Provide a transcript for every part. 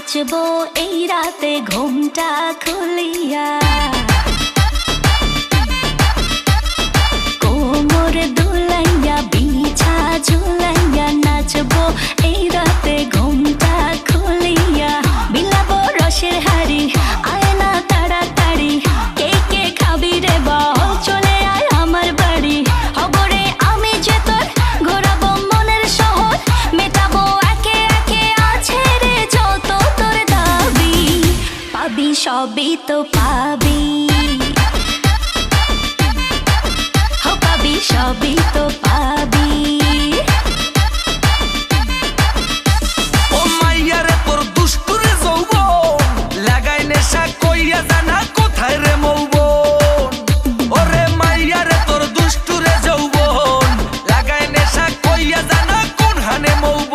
নাচবো এই রাতে ঘুমটা খুলিয়া, কোমর দুলাইয়া বিছা ঝুলাইয়া নাচবো এই রাতে ঘুমটা খুলিয়া। বিলাবো রসের হাড়ি আয় না তাড়াতাড়ি, কে কে খাবি রে বল চলে আয় আমার বাড়ি। হবরে আমি যে তোর ঘোরাবো মনের শহর, মেটাবো একে একে আছে রে যত তোর দাবি। পাবি সবই তো পাবি, পাবি সবই তো পাবি। ও মাইয়া রে তোর দুষ্টুরে যৌবন, লাগাই নেশা কইয়া জানা কোথায় রে মৌবন। ওরে মাইয়া রে তোর দুষ্টুরে যৌবন, লাগাই নেশা কইয়া জানা কোন হানে মৌবন।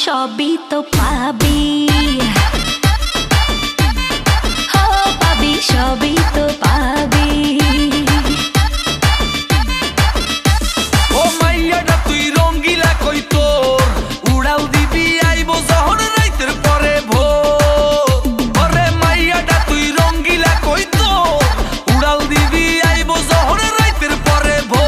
সবই তো পাবি, পাবি সবই তো পাবি। ও মাইয়াটা তুই রঙ্গিলা কই তোর, উড়াল দিবি আইবো যখন রাইতের পরে ভোর। ওরে মাইয়াটা তুই রঙ্গিলা কই তোর, উড়াল দিবি আইবো যখন রাইতের পরে ভোর।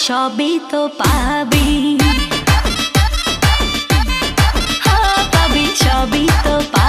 সবই তো পাবি, পাবি সবই তো পাবি।